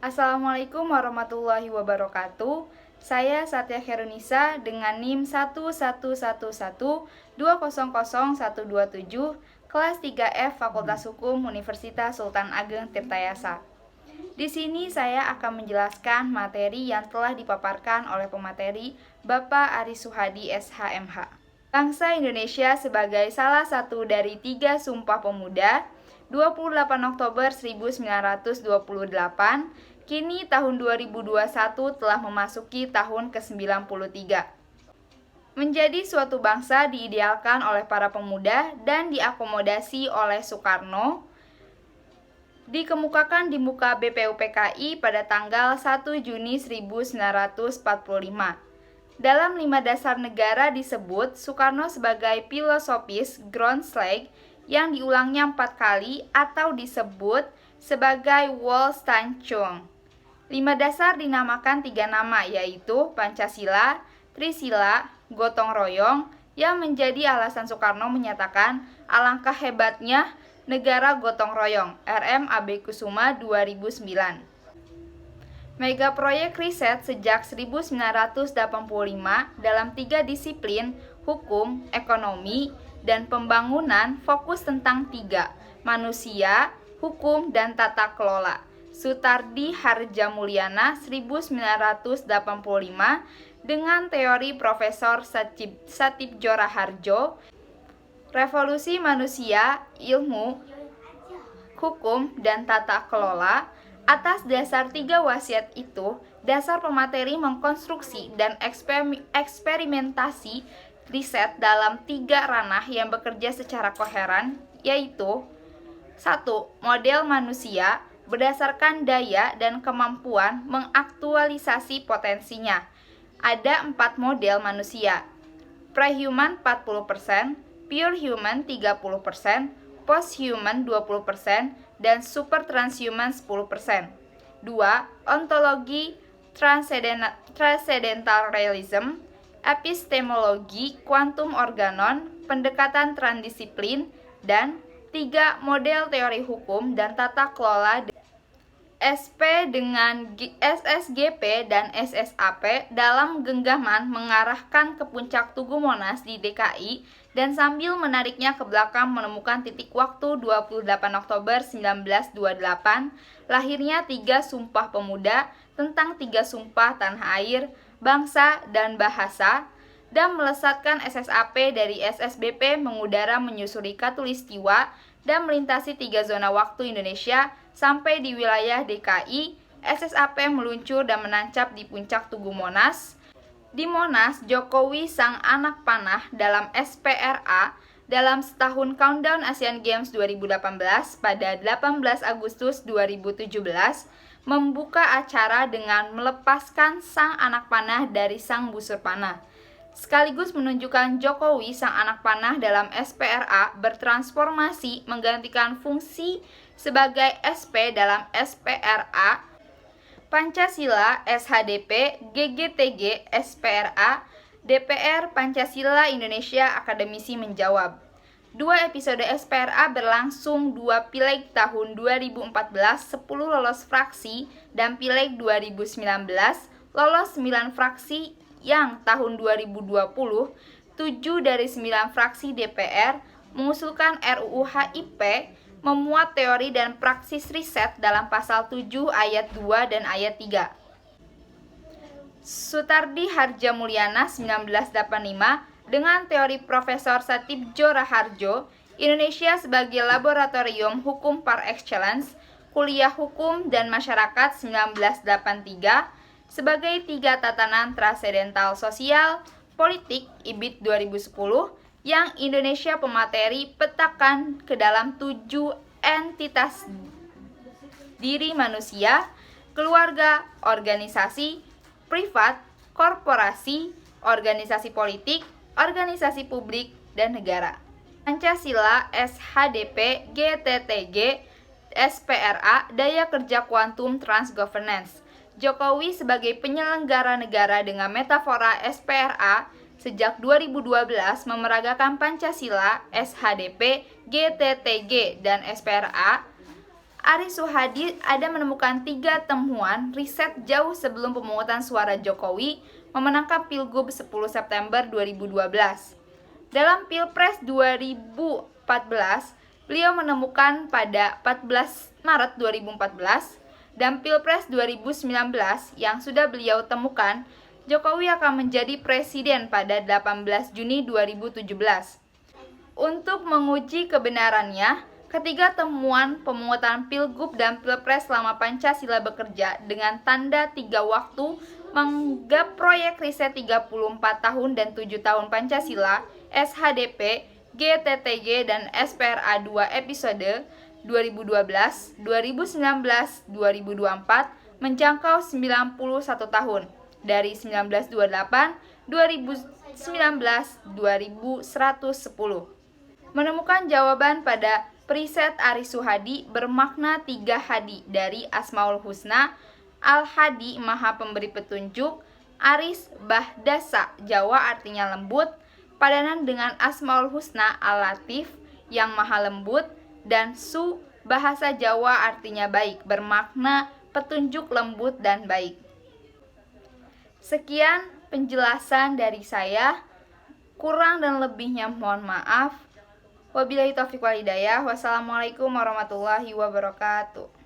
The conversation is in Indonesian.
Assalamualaikum warahmatullahi wabarakatuh. Saya Satya Kherunisa dengan NIM 11112000127, kelas 3F Fakultas Hukum Universitas Sultan Ageng Tirtayasa. Di sini saya akan menjelaskan materi yang telah dipaparkan oleh pemateri Bapak Aris Suhadi SHMH. Bangsa Indonesia sebagai salah satu dari 3 Sumpah Pemuda, 28 Oktober 1928, kini tahun 2021 telah memasuki tahun ke-93. Menjadi suatu bangsa diidealkan oleh para pemuda dan diakomodasi oleh Soekarno, dikemukakan di muka BPUPKI pada tanggal 1 Juni 1945. Dalam 5 dasar negara disebut Soekarno sebagai filosofis Groundslag yang diulangnya 4 kali atau disebut sebagai Wollstonecraft. 5 dasar dinamakan 3 nama, yaitu Pancasila, Trisila, Gotong Royong, yang menjadi alasan Soekarno menyatakan alangkah hebatnya negara gotong royong. RM AB Kusuma 2009. Mega proyek riset sejak 1985 dalam 3 disiplin, hukum, ekonomi, dan pembangunan fokus tentang 3, manusia, hukum, dan tata kelola. Sutardi Harjamulyana 1985 dengan teori Profesor Satipjo Raharjo, revolusi manusia, ilmu, hukum, dan tata kelola. Atas dasar 3 wasiat itu, dasar pemateri mengkonstruksi dan eksperimentasi riset dalam 3 ranah yang bekerja secara koheren, yaitu 1. Model manusia berdasarkan daya dan kemampuan mengaktualisasi potensinya. Ada 4 model manusia: pre-human 40%, pure human 30%, post-human 20%, dan super transhuman 10%. 2. Ontologi transcendental realism, epistemologi quantum organon, pendekatan transdisiplin, dan 3. Model teori hukum dan tata kelola SP dengan SSGP dan SSAP dalam genggaman mengarahkan ke puncak Tugu Monas di DKI dan sambil menariknya ke belakang menemukan titik waktu 28 Oktober 1928, lahirnya 3 Sumpah Pemuda tentang 3 sumpah tanah air, bangsa, dan bahasa, dan melesatkan SSAP dari SSBP mengudara menyusuri Katulistiwa dan melintasi 3 zona waktu Indonesia sampai di wilayah DKI. SSAP meluncur dan menancap di puncak Tugu Monas. Di Monas, Jokowi sang anak panah dalam SPRA dalam setahun countdown Asian Games 2018 pada 18 Agustus 2017 membuka acara dengan melepaskan sang anak panah dari sang busur panah, sekaligus menunjukkan Jokowi sang anak panah dalam SPRA bertransformasi menggantikan fungsi sebagai SP dalam SPRA. Pancasila SHDP GGTG SPRA DPR Pancasila Indonesia Akademisi menjawab. 2 episode SPRA berlangsung 2 pileg tahun 2014 10 lolos fraksi dan pileg 2019 lolos 9 fraksi yang tahun 2020 7 dari 9 fraksi DPR mengusulkan RUU HIP memuat teori dan praksis riset dalam pasal 7 ayat 2 dan ayat 3. Sutardi Harjamulyana 1985 dengan teori Profesor Satipjo Raharjo, Indonesia sebagai laboratorium hukum par excellence, Kuliah Hukum dan Masyarakat 1983 sebagai 3 tatanan transendental sosial, politik IBIT 2010 yang Indonesia pemateri petakan ke dalam 7 entitas diri manusia, keluarga, organisasi, privat, korporasi, organisasi politik, organisasi publik, dan negara. Pancasila SHDP GTTG SPRA Daya Kerja Kuantum Transgovernance. Jokowi sebagai penyelenggara negara dengan metafora SPRA sejak 2012 memeragakan Pancasila, SHDP, GTTG, dan SPRA Aris Suhadi ada menemukan 3 temuan riset jauh sebelum pemungutan suara Jokowi memenangkan Pilgub 10 September 2012. Dalam Pilpres 2014, beliau menemukan pada 14 Maret 2014 dan Pilpres 2019 yang sudah beliau temukan, Jokowi akan menjadi presiden pada 18 Juni 2017. Untuk menguji kebenarannya, ketiga temuan pemungutan Pilgub dan Pilpres selama Pancasila bekerja dengan tanda 3 waktu menganggap proyek riset 34 tahun dan 7 tahun Pancasila, SHDP, GTTG, dan SPRA 2 episode 2012, 2019, 2024 menjangkau 91 tahun dari 1928, 2019, 2110. Menemukan jawaban pada Periset Aris Suhadi bermakna 3 hadi dari Asmaul Husna, Al-Hadi Maha Pemberi Petunjuk, Aris Bahdasa Jawa artinya lembut, padanan dengan Asmaul Husna Al-Latif yang maha lembut, dan Su bahasa Jawa artinya baik, bermakna petunjuk lembut dan baik. Sekian penjelasan dari saya, kurang dan lebihnya mohon maaf. Wabillahi taufiq wal hidayah. Wassalamualaikum warahmatullahi wabarakatuh.